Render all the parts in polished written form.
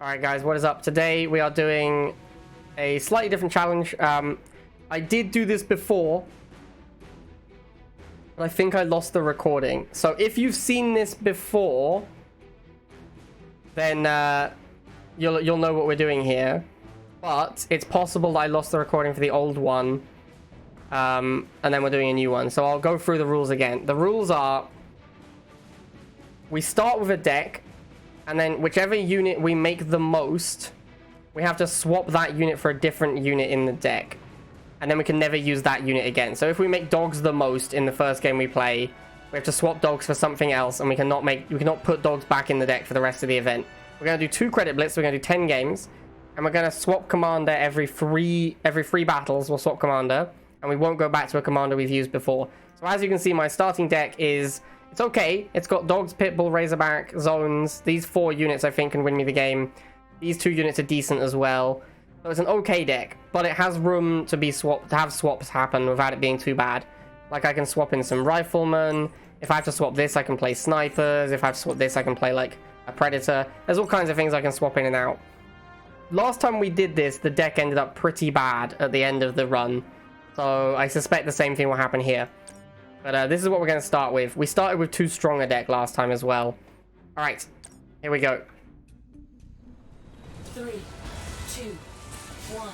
Alright guys, what is up? Today we are doing a slightly different challenge. I did do this before, but I think I lost the recording. So if you've seen this before, then you'll know what we're doing here. But it's possible that I lost the recording for the old one, and then we're doing a new one. So I'll go through the rules again. The rules are, we start with a deck, and then whichever unit we make the most, we have to swap that unit for a different unit in the deck. And then we can never use that unit again. So if we make dogs the most in the first game we play, we have to swap dogs for something else, and we cannot put dogs back in the deck for the rest of the event. We're going to do 2 credit blitz, we're going to do 10 games, and we're going to swap commander every three battles. We'll swap commander, and we won't go back to a commander we've used before. So as you can see, my starting deck is... it's okay. It's got dogs, pitbull, razorback, zones. These 4 units I think can win me the game. These 2 units are decent as well. So it's an okay deck, but it has room to be swapped, to have swaps happen without it being too bad. Like I can swap in some riflemen. If I have to swap this, I can play snipers. If I have to swap this, I can play like a predator. There's all kinds of things I can swap in and out. Last time we did this, the deck ended up pretty bad at the end of the run. So I suspect the same thing will happen here. But this is what we're going to start with. We started with too strong a deck last time as well. Alright, here we go. 3, 2, 1.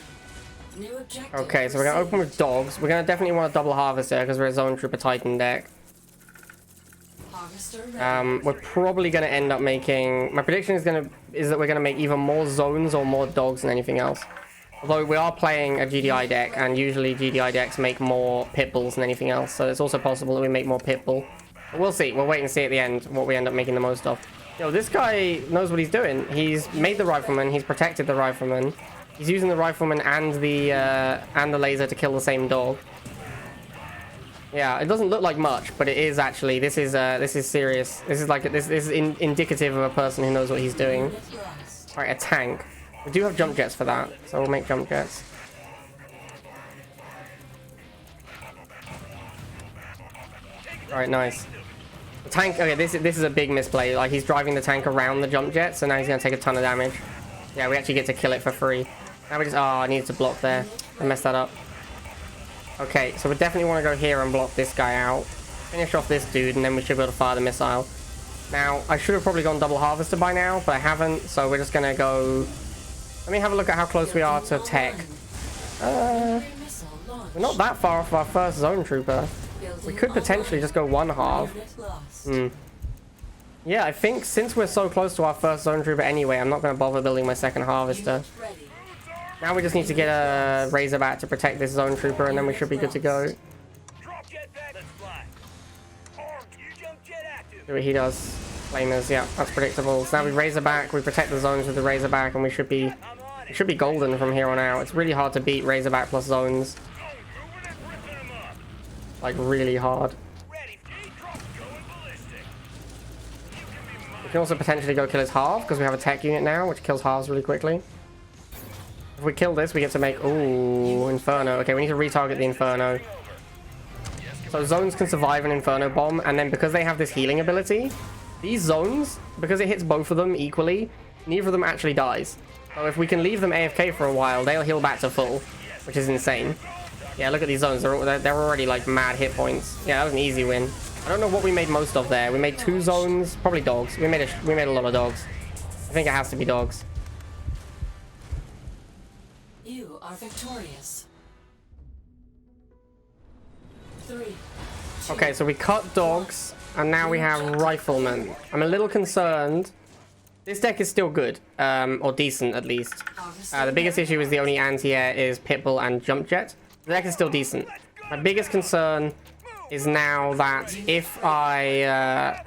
New objective. Okay, so we're going to open with dogs. We're going to definitely want a double harvester because we're a zone trooper titan deck. We're probably going to end up making... my prediction is that we're going to make either more zones or more dogs than anything else. Although we are playing a GDI deck, and usually GDI decks make more pitbulls than anything else, so it's also possible that we make more pitbull. But we'll see. We'll wait and see at the end what we end up making the most of. Yo, this guy knows what he's doing. He's made the rifleman. He's protected the rifleman. He's using the rifleman and the laser to kill the same dog. Yeah, it doesn't look like much, but it is actually. This is serious. This is like this is indicative of a person who knows what he's doing. All right, a tank. We do have jump jets for that, so we'll make jump jets. Alright, nice. The tank, okay, this is a big misplay. Like, he's driving the tank around the jump jet, so now he's going to take a ton of damage. Yeah, we actually get to kill it for free. Now we just, oh, I needed to block there. I messed that up. Okay, so we definitely want to go here and block this guy out. Finish off this dude, and then we should be able to fire the missile. Now, I should have probably gone double harvester by now, but I haven't, so we're just going to go... let me have a look at how close we are to tech. We're not that far off our first zone trooper. We could potentially just go 1 half. Yeah, I think since we're so close to our first zone trooper anyway, I'm not going to bother building my second harvester. Now we just need to get a razorback to protect this zone trooper, and then we should be good to go. See what he does. Flamers, yeah, that's predictable. So now we razorback, we protect the zones with the razorback, and we should be golden from here on out. It's really hard to beat razorback plus zones. Like, really hard. We can also potentially go kill his half, because we have a tech unit now, which kills halves really quickly. If we kill this, we get to make... ooh, Inferno. Okay, we need to retarget the Inferno. So zones can survive an Inferno bomb, and then because they have this healing ability, these zones, because it hits both of them equally, neither of them actually dies. So if we can leave them AFK for a while, they'll heal back to full, which is insane. Yeah, look at these zones. They're already like mad hit points. Yeah, that was an easy win. I don't know what we made most of there. We made 2 zones, probably dogs. We made a lot of dogs. I think it has to be dogs. You are victorious. 3, 2, Okay, so we cut dogs, and now we have riflemen. I'm a little concerned. This deck is still good, or decent at least. The biggest issue is the only anti-air is pitbull and jump jet. The deck is still decent. My biggest concern is now that if I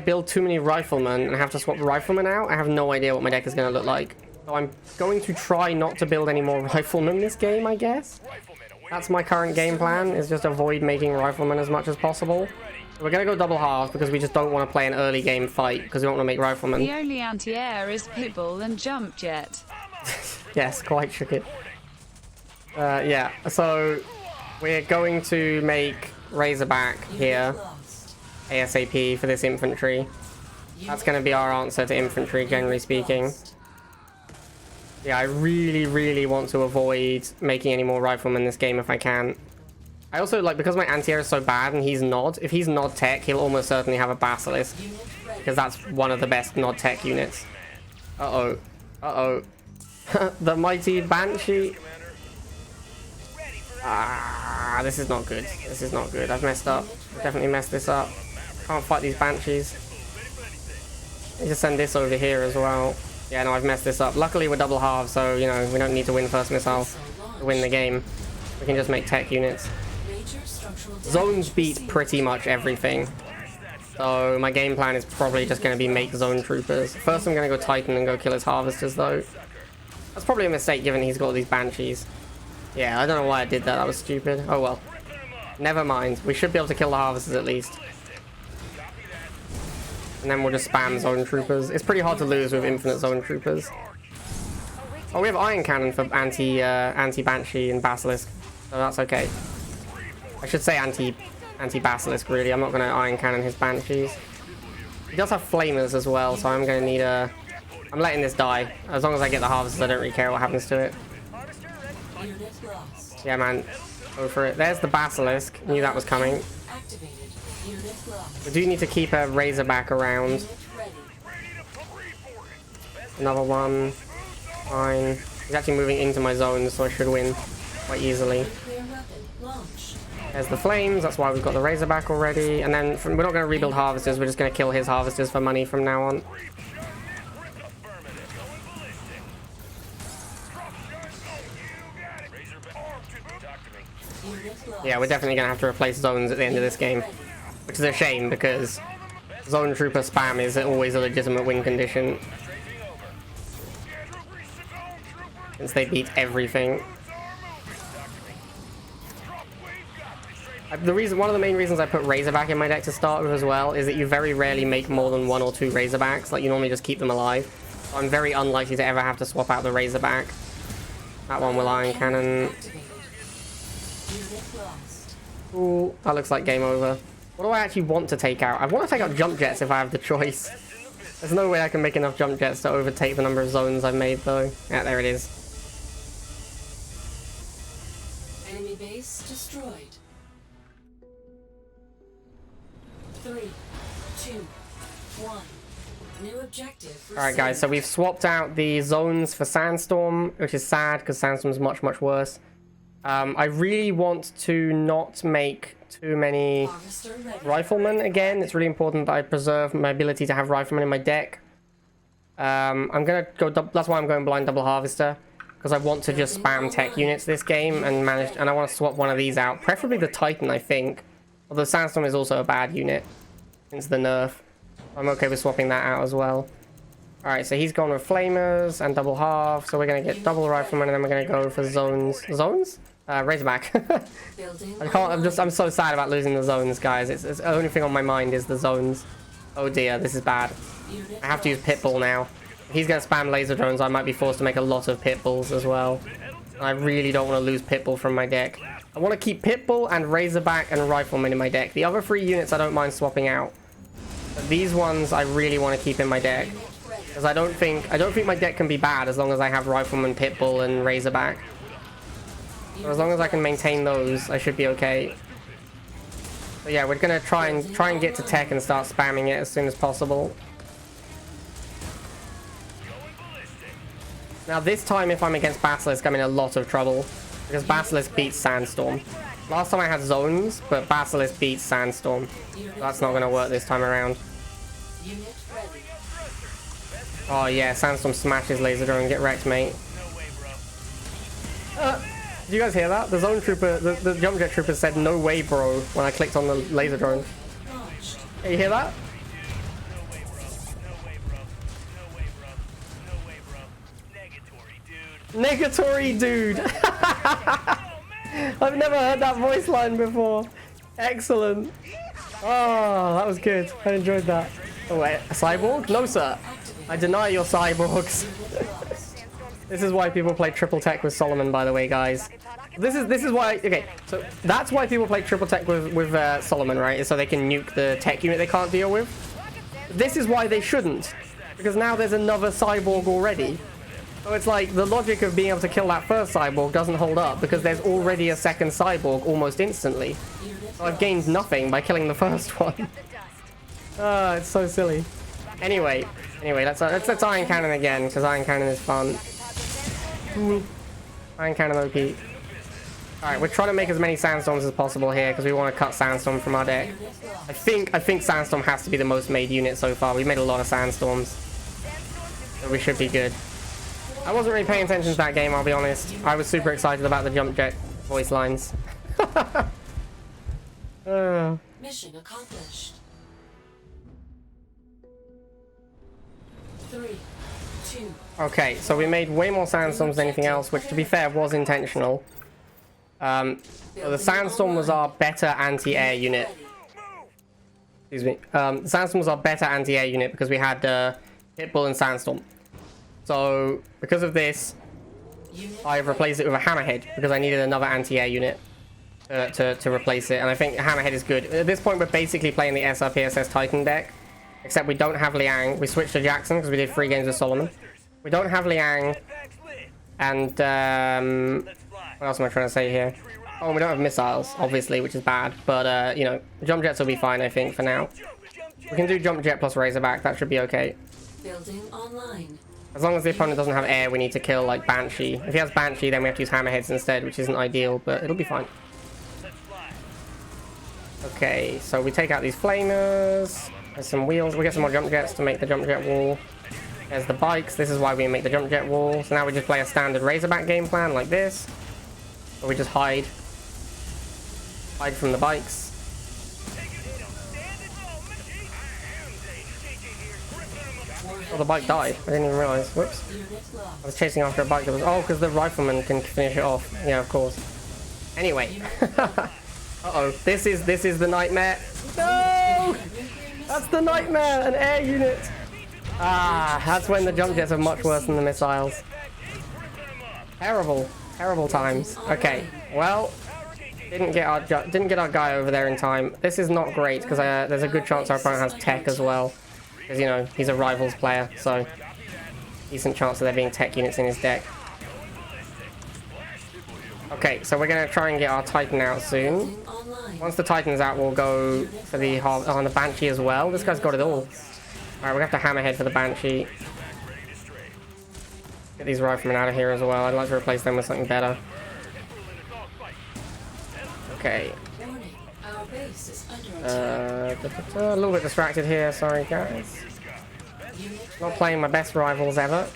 build too many riflemen and have to swap riflemen out, I have no idea what my deck is going to look like. So I'm going to try not to build any more riflemen this game, I guess. That's my current game plan, is just avoid making riflemen as much as possible. We're going to go double half because we just don't want to play an early game fight because we don't want to make riflemen. The only anti-air is pitbull and jump jet. Yes, quite tricky. Yeah, so we're going to make razorback here ASAP for this infantry. That's going to be our answer to infantry, generally speaking. Yeah, I really, really want to avoid making any more riflemen in this game if I can. I also, like, because my anti-air is so bad and he's Nod, if he's Nod tech, he'll almost certainly have a Basilisk. Because that's one of the best Nod tech units. Uh-oh. Uh-oh. The mighty Banshee. Ah, this is not good. This is not good. I've messed up. I've definitely messed this up. Can't fight these Banshees. I need to send this over here as well. Yeah, no, I've messed this up. Luckily, we're double half, so, you know, we don't need to win first missile to win the game. We can just make tech units. Zones beat pretty much everything. So my game plan is probably just going to be make zone troopers. First, I'm going to go Titan and go kill his harvesters, though. That's probably a mistake, given he's got all these Banshees. Yeah, I don't know why I did that. That was stupid. Oh, well. Never mind. We should be able to kill the harvesters at least. And then we'll just spam zone troopers. It's pretty hard to lose with infinite zone troopers. Oh, we have iron cannon for anti-Banshee and Basilisk. So that's okay. I should say anti-Basilisk, really. I'm not going to iron cannon his Banshees. He does have flamers as well, so I'm going to need a... I'm letting this die. As long as I get the harvesters, I don't really care what happens to it. Yeah, man. Go for it. There's the Basilisk. Knew that was coming. We do need to keep a Razorback around. Another one. Fine. He's actually moving into my zone, so I should win quite easily. There's the flames. That's why we've got the Razorback already. And then we're not going to rebuild harvesters. We're just going to kill his harvesters for money from now on. Yeah, we're definitely going to have to replace zones at the end of this game. Which is a shame, because zone trooper spam is always a legitimate win condition. Since they beat everything. One of the main reasons I put Razorback in my deck to start with as well is that you very rarely make more than 1 or 2 Razorbacks. Like, you normally just keep them alive. So I'm very unlikely to ever have to swap out the Razorback. That one will iron cannon. Ooh, that looks like game over. What do I actually want to take out? I want to take out jump jets if I have the choice. There's no way I can make enough jump jets to overtake the number of zones I've made, though. Yeah, there it is. Enemy base destroyed. 3, 2, 1. New objective. Alright, guys, so we've swapped out the zones for Sandstorm, which is sad because Sandstorm's much, much worse. I really want to not make too many riflemen again. It's really important that I preserve my ability to have riflemen in my deck. I'm gonna go. That's why I'm going blind double harvester, because I want to just spam tech units this game and I want to swap one of these out, preferably the Titan, I think. Although Sandstorm is also a bad unit since the nerf. I'm okay with swapping that out as well. All right, so he's gone with flamers and double half. So we're gonna get double rifleman, and then we're gonna go for zones. Zones? Razorback. I'm so sad about losing the zones, guys. It's the only thing on my mind is the zones. Oh dear, this is bad. I have to use Pitbull now. If he's gonna spam laser drones, I might be forced to make a lot of Pitbulls as well. I really don't want to lose Pitbull from my deck. I want to keep Pitbull and Razorback and Rifleman in my deck. The other 3 units I don't mind swapping out. But these ones I really want to keep in my deck. Because I don't think my deck can be bad as long as I have Rifleman, Pitbull, and Razorback. So as long as I can maintain those, I should be okay. So yeah, we're gonna try and get to tech and start spamming it as soon as possible. Now this time, if I'm against Basilisk, I'm in a lot of trouble. Because Basilisk beats Sandstorm. Last time I had zones, but Basilisk beats Sandstorm. That's not gonna work this time around. Oh yeah, Sandstorm smashes laser drone. Get wrecked, mate. Did you guys hear that? The zone trooper, the jump jet trooper said "no way, bro" when I clicked on the laser drone. Hey, you hear that? Negatory dude. I've never heard that voice line before. Excellent. Oh, that was good. I enjoyed that. Oh wait, a cyborg? No, sir. I deny your cyborgs. This is why people play triple tech with Solomon, by the way, guys. This is why. Okay, so that's why people play triple tech with Solomon, right? Is so they can nuke the tech unit they can't deal with. This is why they shouldn't. Because now there's another cyborg already. So it's like the logic of being able to kill that first cyborg doesn't hold up because there's already a second cyborg almost instantly. So I've gained nothing by killing the first one. Ah, it's so silly. Anyway, let's Iron Cannon again because Iron Cannon is fun. Iron Cannon OP. Alright, we're trying to make as many Sandstorms as possible here because we want to cut Sandstorm from our deck. I think Sandstorm has to be the most made unit so far. We've made a lot of Sandstorms. So we should be good. I wasn't really paying attention to that game, I'll be honest. I was super excited about the Jump Jet voice lines. Mission accomplished. 3, 2. Okay, so we made way more Sandstorms than anything else, which to be fair was intentional. So the Sandstorm was our better anti-air unit. Excuse me. Sandstorm was our better anti-air unit because we had Pitbull and Sandstorm. So because of this, I've replaced it with a Hammerhead because I needed another anti-air unit to replace it. And I think Hammerhead is good. At this point, we're basically playing the SRPSS Titan deck, except we don't have Liang. We switched to Jackson because we did 3 games with Solomon. We don't have Liang. And what else am I trying to say here? Oh, we don't have missiles, obviously, which is bad. But, you know, Jump Jets will be fine, I think, for now. We can do Jump Jet plus Razorback. That should be okay. Building online. As long as the opponent doesn't have air, we need to kill, like, Banshee. If he has Banshee, then we have to use Hammerheads instead, which isn't ideal, but it'll be fine. Okay, so we take out these Flamers. There's some wheels. We get some more Jump Jets to make the Jump Jet wall. There's the bikes. This is why we make the Jump Jet wall. So now we just play a standard Razorback game plan like this. Or we just hide. Hide from the bikes. Oh, the bike died. I didn't even realize. Whoops. I was chasing after a bike that was... Oh, because the rifleman can finish it off. Yeah, of course. Anyway. Uh-oh. This is the nightmare. No! That's the nightmare! An air unit! Ah, that's when the Jump Jets are much worse than the missiles. Terrible. Terrible times. Okay. Well... Didn't get our guy over there in time. This is not great because there's a good chance our opponent has tech as well. Because, you know, he's a Rivals player, so decent chance of there being tech units in his deck. Okay, so we're going to try and get our Titan out soon. Once the Titan's out, we'll go for the the Banshee as well. This guy's got it all. Alright, we have to Hammerhead for the Banshee. Get these Riflemen out of here as well. I'd like to replace them with something better. Okay. A little bit distracted here, sorry guys. Not playing my best Rivals ever.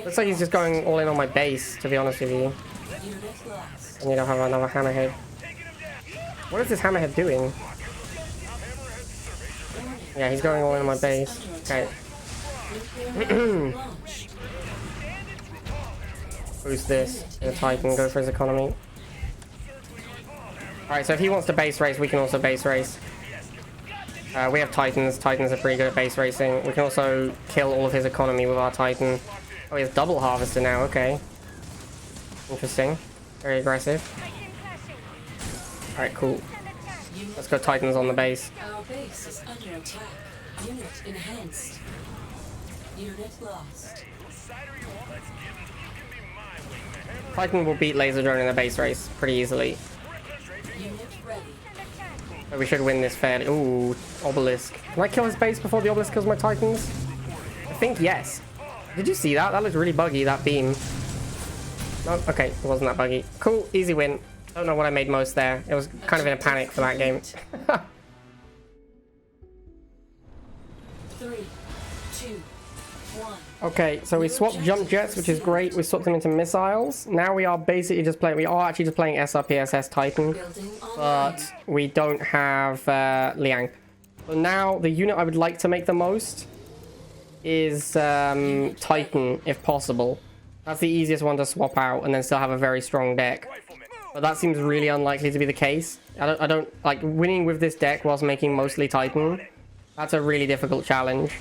Looks like he's just going all in on my base, to be honest with you. I need to have another Hammerhead. What is this Hammerhead doing? Yeah, he's going all in on my base. Okay. Boost this. The Titan, go for his economy. Alright, so if he wants to base race, we can also base race. We have Titans. Titans are pretty good at base racing. We can also kill all of his economy with our Titan. Oh, he has double harvester now. Okay. Interesting. Very aggressive. Alright, cool. Let's go Titans on the base. Our base is under attack. Unit enhanced. Unit lost. Titan will beat Laser Drone in a base race pretty easily. Unit ready. So we should win this fairly. Ooh, Obelisk. Can I kill his base before the Obelisk kills my Titans? I think yes. Did you see that? That looks really buggy, that beam. No, okay, it wasn't that buggy. Cool, easy win. Don't know what I made most there. It was kind of in a panic for that game. 3, 2, 1. Okay, so we swapped Jump Jets, which is great. We swapped them into missiles. Now we are basically just playing... We are actually just playing SRPSS Titan. But we don't have Liang. So now the unit I would like to make the most is Titan, if possible. That's the easiest one to swap out and then still have a very strong deck. But that seems really unlikely to be the case. I don't like winning with this deck whilst making mostly Titan. That's a really difficult challenge.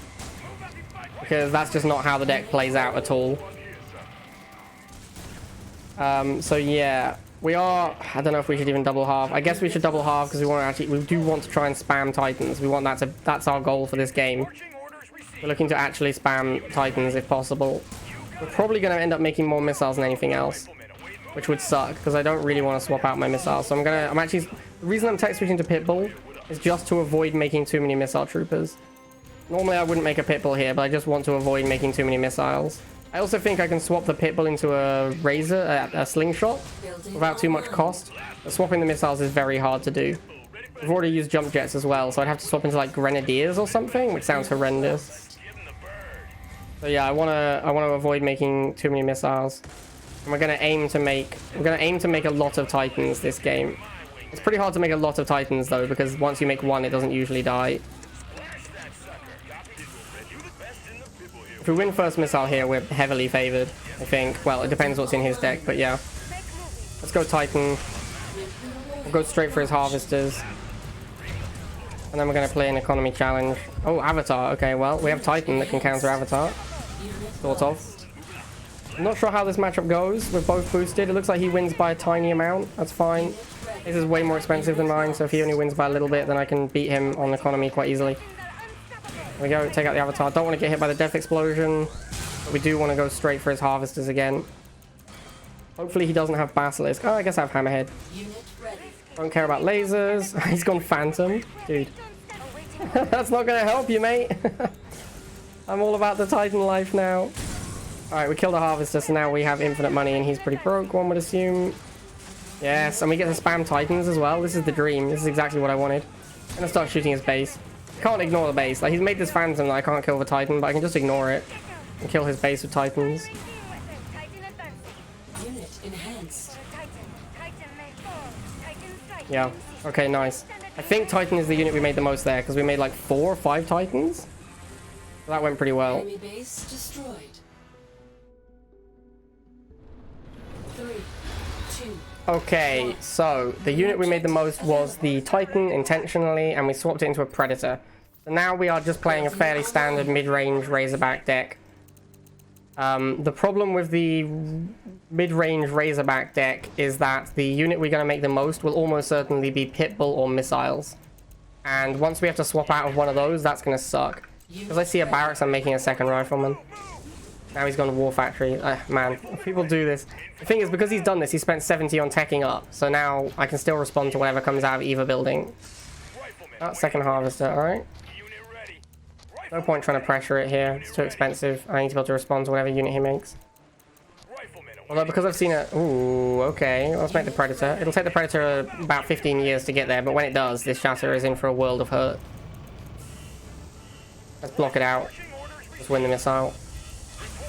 Because that's just not how the deck plays out at all. So yeah, We are... I don't know if we should even double half. I guess we should double half because we do want to try and spam Titans. We want that to... That's our goal for this game. We're looking to actually spam Titans if possible. We're probably going to end up making more missiles than anything else, which would suck because I don't really want to swap out my missiles. So I'm actually... The reason I'm tech switching to Pitbull is just to avoid making too many missile troopers. Normally I wouldn't make a Pitbull here, but I just want to avoid making too many missiles. I also think I can swap the Pitbull into a Razor, a Slingshot, without too much cost. But swapping the missiles is very hard to do. We've already used jump jets as well, so I'd have to swap into like Grenadiers or something, which sounds horrendous. So yeah, I want to avoid making too many missiles. And we're gonna aim to make a lot of Titans this game. It's pretty hard to make a lot of Titans though, because once you make one, it doesn't usually die. If we win first missile here, we're heavily favored, I think. Well, it depends what's in his deck, but yeah. Let's go Titan. We'll go straight for his Harvesters. And then we're going to play an economy challenge. Oh, Avatar. Okay, well, we have Titan that can counter Avatar. Sort of. I'm not sure how this matchup goes. We're both boosted. It looks like he wins by a tiny amount. That's fine. This is way more expensive than mine, so if he only wins by a little bit, then I can beat him on economy quite easily. There we go, take out the Avatar. Don't want to get hit by the Death Explosion, but we do want to go straight for his Harvesters again. Hopefully he doesn't have Basilisk. Oh, I guess I have Hammerhead. Don't care about lasers. He's gone Phantom. Dude. That's not going to help you, mate. I'm all about the Titan life now. Alright, we killed a Harvester, so now we have infinite money, and he's pretty broke, one would assume. Yes, and we get to spam Titans as well. This is the dream. This is exactly what I wanted. I'm going to start shooting his base. Can't ignore the base. Like, he's made this Phantom that I can't kill the Titan, but I can just ignore it and kill his base with Titans. Unit enhanced. Yeah. Okay, nice. I think Titan is the unit we made the most there, because we made like 4 or 5 Titans. So that went pretty well. Enemy base destroyed. 3, 2. Okay, so the unit we made the most was the Titan intentionally, and we swapped it into a Predator. So now we are just playing a fairly standard mid-range Razorback deck. The problem with the mid-range Razorback deck is that the unit we're going to make the most will almost certainly be Pitbull or Missiles. And once we have to swap out of one of those, that's going to suck. Because I see a Barracks, I'm making a second Rifleman. Now he's gone to War Factory. Man, people do this. The thing is, because he's done this, he spent 70 on teching up. So now I can still respond to whatever comes out of either building. Oh, second Harvester, alright. No point trying to pressure it here. It's too expensive. I need to be able to respond to whatever unit he makes. Although, because I've seen it... Ooh, okay. Let's make the Predator. It'll take the Predator about 15 years to get there, but when it does, this Shatter is in for a world of hurt. Let's block it out. Just win the missile.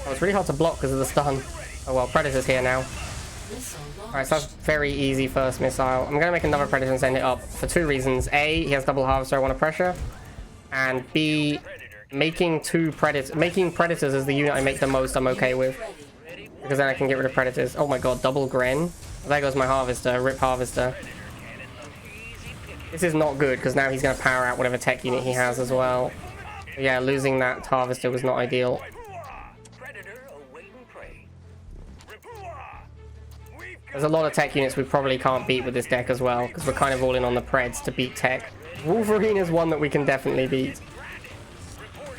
Oh, it's really hard to block because of the stun. Oh well, Predator's here now. Alright, so that's very easy first missile. I'm going to make another Predator and send it up for 2 reasons. A, he has double Harvester, I want to pressure. And B, making Predators as the unit I make the most I'm okay with. Because then I can get rid of Predators. Oh my god, double Gren. There goes my Harvester, rip Harvester. This is not good because now he's going to power out whatever tech unit he has as well. But yeah, losing that Harvester was not ideal. There's a lot of tech units we probably can't beat with this deck as well, because we're kind of all in on the Preds to beat tech. Wolverine is one that we can definitely beat.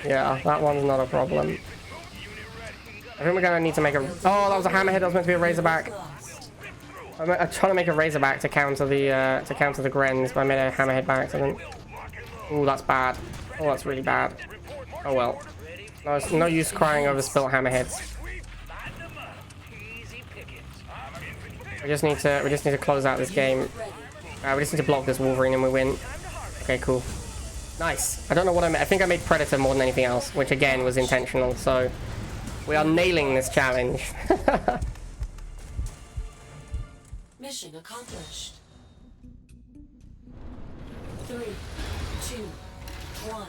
Yeah, that one's not a problem. I think we're going to need to make a... Oh, that was a Hammerhead. That was meant to be a Razorback. I'm trying to make a Razorback to counter the Grens, but I made a Hammerhead by accident. Ooh, that's bad. Oh, that's really bad. Oh well. No use crying over spilt Hammerheads. We just need to close out this game. We just need to block this Wolverine and we win. Okay, cool. Nice. I don't know what I made. I think I made Predator more than anything else, which again was intentional. So we are nailing this challenge. Mission accomplished. 3, 2, 1.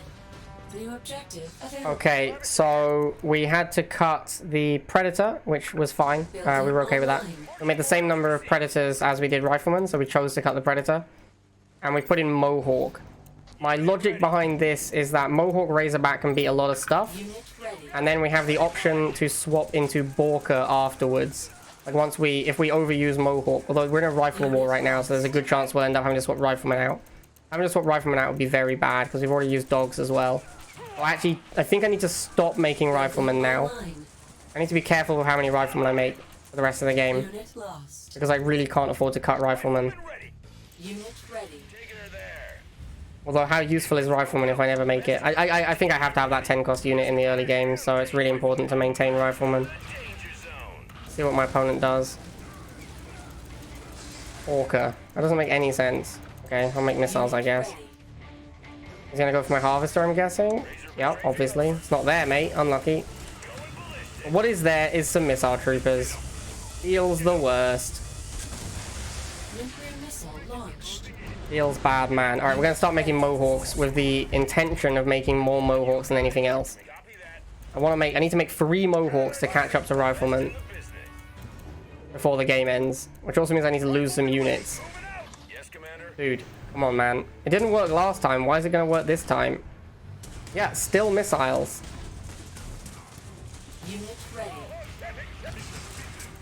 New objective available. Okay, so we had to cut the Predator, which was fine. We were okay with that. We made the same number of Predators as we did Riflemen, so we chose to cut the Predator. And we put in Mohawk. My logic behind this is that Mohawk Razorback can beat a lot of stuff. And then we have the option to swap into Borka afterwards. Like if we overuse Mohawk, although we're in a rifle war right now, so there's a good chance we'll end up having to swap Rifleman out. Having to swap Rifleman out would be very bad because we've already used dogs as well. Well, actually, I think I need to stop making Riflemen now. I need to be careful with how many Riflemen I make for the rest of the game. Unit lost. Because I really can't afford to cut Riflemen. Unit ready. Although, how useful is Rifleman if I never make it? I think I have to have that 10 cost unit in the early game, so it's really important to maintain Rifleman. See what my opponent does. Orca. That doesn't make any sense. Okay, I'll make missiles, I guess. He's gonna go for my Harvester, I'm guessing. Yep, obviously. It's not there, mate. Unlucky. What is there is some missile troopers. Feels the worst. Nuclear missile launched. Feels bad, man. Alright, we're gonna start making Mohawks with the intention of making more Mohawks than anything else. I need to make 3 Mohawks to catch up to Riflemen before the game ends. Which also means I need to lose some units. Dude, come on, man. It didn't work last time. Why is it gonna work this time? Yeah, still missiles. Unit ready.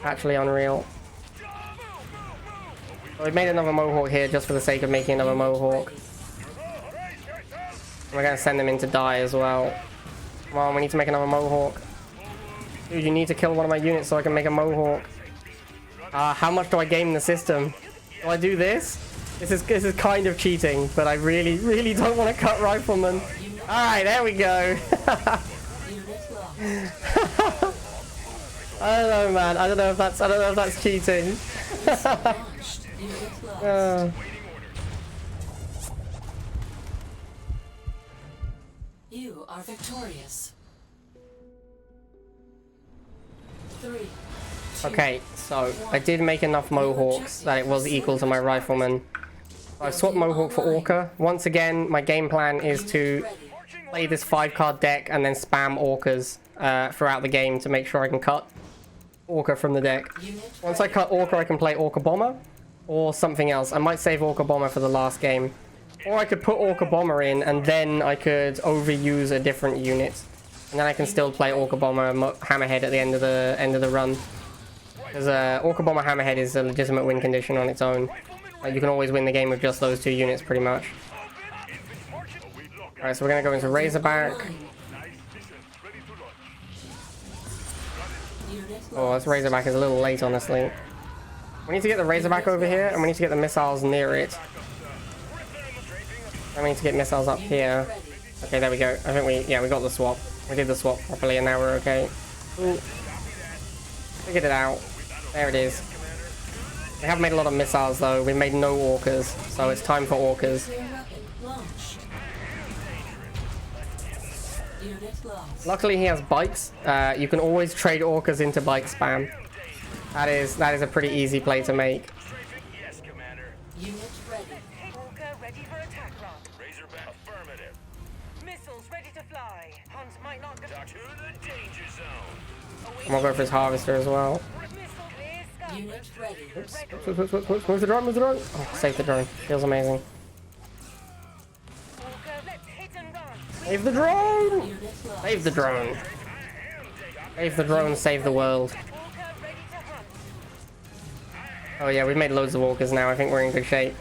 Actually unreal. So we've made another Mohawk here just for the sake of making another Mohawk. We're gonna send them in to die as well. Come on, we need to make another Mohawk. Dude, you need to kill one of my units so I can make a Mohawk. How much do I game the system? Do I do this? This is kind of cheating, but I really, really don't want to cut Riflemen. Alright, there we go. I don't know, man. I don't know if that's cheating. You are victorious. 3. Okay, so I did make enough Mohawks that it was equal to my Rifleman. So I swapped Mohawk for Orca. Once again, my game plan is to play this 5-card deck and then spam Orcas throughout the game to make sure I can cut Orca from the deck. Once I cut Orca, I can play Orca Bomber or something else. I might save Orca Bomber for the last game. Or I could put Orca Bomber in and then I could overuse a different unit. And then I can still play Orca Bomber Hammerhead at the end of the run. Because Orca Bomber Hammerhead is a legitimate win condition on its own. You can always win the game with just those 2 units, pretty much. Alright, so we're going to go into Razorback. Oh, this Razorback is a little late, honestly. We need to get the Razorback over here, and we need to get the missiles near it. And we need to get missiles up here. Okay, there we go. I think we got the swap. We did the swap properly, and now we're okay. Ooh. Figured it out. There it is. We haven't made a lot of missiles though. We've made no Orcas, so it's time for Orcas. Luckily he has bikes. You can always trade Orcas into bike spam. That is a pretty easy play to make. Yes, Commander. Unit ready. Orca ready for attack run. Razorback affirmative. Missiles ready to fly. Hunt might not go To the danger zone. I'm gonna go for his Harvester as well. Unit ready. Oops. Move the drone, move the drone. Oh, save the drone. Feels amazing. Orca, let's hit and run. Save the drone! Unit lost. Save the drone. Save the drone, save the world. Orca ready to hunt. Oh yeah, we've made loads of Orcas now. I think we're in good shape.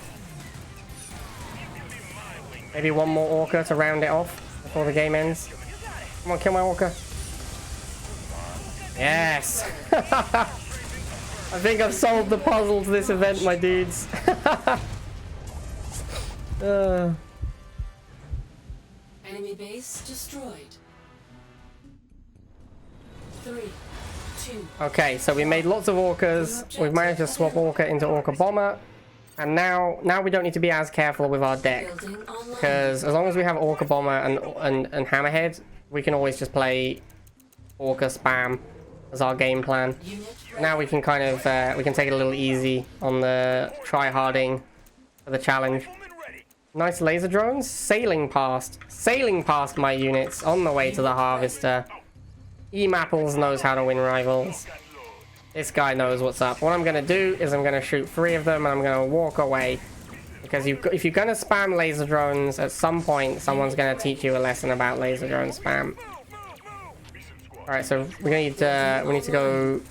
Maybe one more Orca to round it off before the game ends. Come on, kill my Orca. Yes! I think I've solved the puzzle to this event, my dudes. Enemy base destroyed. 3, 2. Okay, so we made lots of Orcas. We've managed to swap Orca into Orca Bomber. And now we don't need to be as careful with our deck. Building online. Because as long as we have Orca Bomber and Hammerhead, we can always just play Orca Spam as our game plan. Unit ready. Now we can kind of, we can take it a little easy on the try-harding for the challenge. Nice laser drones, sailing past my units on the way to the Harvester. E-Mapples knows how to win rivals. This guy knows what's up. What I'm going to do is I'm going to shoot 3 of them and I'm going to walk away. Because if you're going to spam laser drones, at some point someone's going to teach you a lesson about laser drone spam. Alright, so we need to go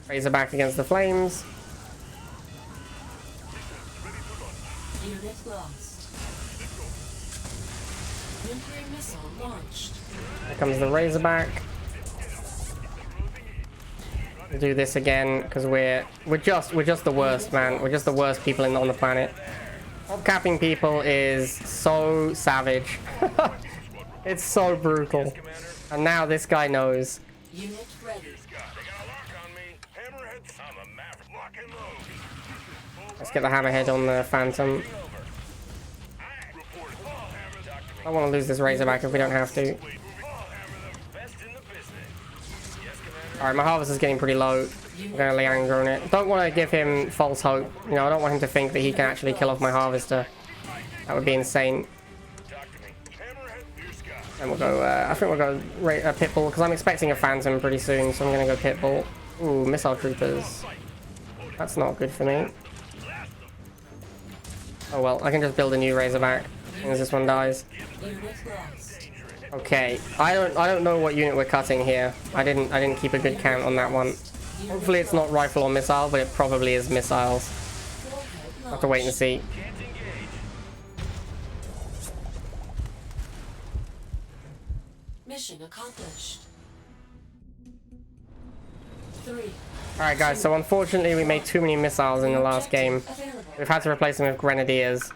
Razorback against the flames. Unit lost. Nuclear missile launched. Here comes the Razorback. We'll do this again because we're just the worst, man. We're just the worst people on the planet. Top capping people is so savage. It's so brutal. And now this guy knows. Unit ready. They got a lock on me. Hammerhead. I'm a maverick. Lock and load. Let's get the hammerhead on the Phantom. Report all hammer. Doctor I don't want to lose this Razorback if we don't have to. all hammer them. Best in the business. Yes, Commander. Alright, my Harvest is getting pretty low. I'm going to Liang drone it. Don't want to give him false hope. You know, I don't want him to think that he can actually kill off my Harvester. That would be insane. Talk to me. Hammerhead. Blue sky. And we'll go, I think we'll go Pitbull, because I'm expecting a Phantom pretty soon, so I'm going to go Pitbull. Ooh, Missile Troopers. That's not good for me. Oh well, I can just build a new Razorback as this one dies. Unit lost. Okay, I don't know what unit we're cutting here. I didn't keep a good count on that one. Hopefully it's not rifle or missile, but it probably is missiles. Warhead I'll have to wait and launched. see. Can't engage. Mission accomplished. 3. Alright guys, so unfortunately we made too many missiles in the last game. Available. We've had to replace them with Grenadiers.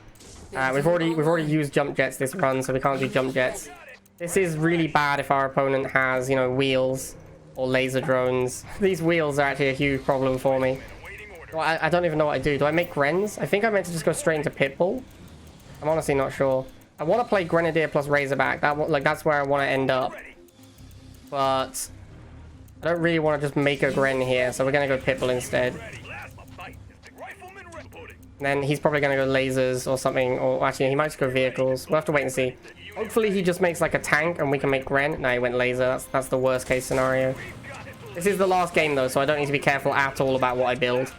We've already used jump jets this run, so we can't do jump jets. This is really bad if our opponent has, you know, wheels or laser drones. These wheels are actually a huge problem for me. Well, I don't even know what I do. Do I make Grens? I think I meant to just go straight into Pitbull. I'm honestly not sure. I want to play Grenadier plus Razorback. That's where I want to end up. But I don't really want to just make a Gren here, so we're going to go Pitbull instead. Rifleman reporting. Then he's probably going to go lasers or something, or actually he might just go vehicles. We'll have to wait and see. Hopefully he just makes like a tank and we can make Gren. No, he went laser. That's the worst case scenario. This is the last game though, so I don't need to be careful at all about what I build.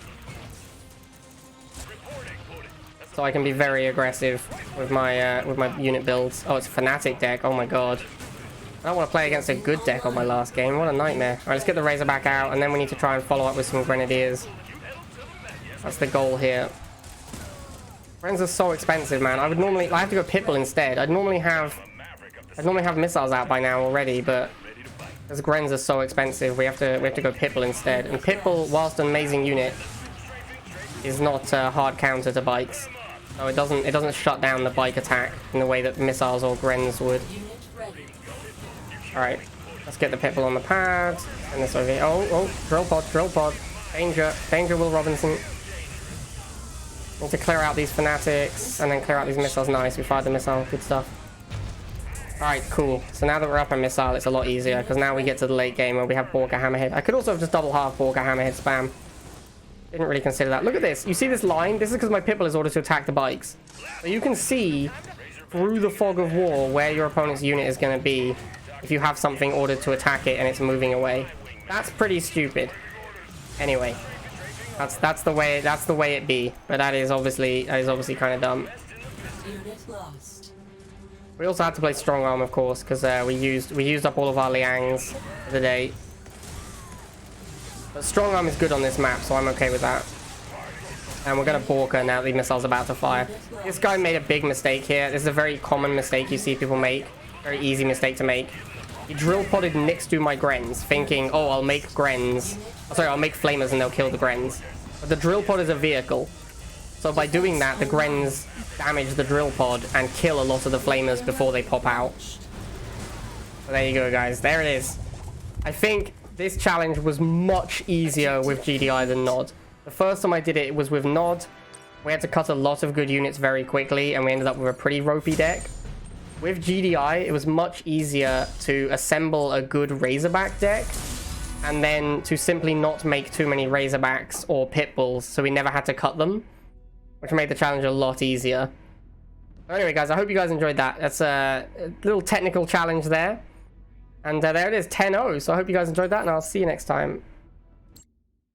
So I can be very aggressive with my unit builds. Oh, it's a Fanatic deck. Oh my god. I don't want to play against a good deck on my last game. What a nightmare. Alright, let's get the Razorback out, and then we need to try and follow up with some Grenadiers. That's the goal here. Grens are so expensive, man. I have to go Pitbull instead. I'd normally have missiles out by now already, but as Grens are so expensive, we have to go Pitbull instead. And Pitbull, whilst an amazing unit, is not a hard counter to bikes. So it doesn't shut down the bike attack in the way that missiles or Grens would. Unit ready. Alright, let's get the Pitbull on the pad. And this over here. Oh, drill pod. Danger, Will Robinson. Need to clear out these Fanatics and then clear out these missiles. Nice, we fired the missile. Good stuff. Alright, cool. So now that we're up on missile, it's a lot easier because now we get to the late game where we have Borka Hammerhead. I could also have just double half Borka Hammerhead spam. Didn't really consider that. Look at this. You see this line? This is because my Pitbull is ordered to attack the bikes. So you can see through the fog of war where your opponent's unit is going to be if you have something ordered to attack it and it's moving away. That's pretty stupid. Anyway. That's the way it be, but that is obviously kind of dumb. Unit lost. We also had to play strong arm, of course, because we used up all of our Liangs for the day. But strong arm is good on this map, so I'm okay with that. And we're gonna Borka now. The missile's about to fire. This guy made a big mistake here. This is a very common mistake you see people make. Very easy mistake to make. He drill podded next to my Grens, thinking, oh, I'll make Grens. Sorry, I'll make Flamers and they'll kill the Grens. But the drill pod is a vehicle. So by doing that, the Grens damage the drill pod and kill a lot of the Flamers before they pop out. So there you go, guys. There it is. I think this challenge was much easier with GDI than Nod. The first time I did it was with Nod. We had to cut a lot of good units very quickly, and we ended up with a pretty ropey deck. With GDI, it was much easier to assemble a good Razorback deck, and then to simply not make too many Razorbacks or Pitbulls, so we never had to cut them, which made the challenge a lot easier. But anyway, guys, I hope you guys enjoyed that. That's a little technical challenge there. And there it is, 10-0. So I hope you guys enjoyed that, and I'll see you next time.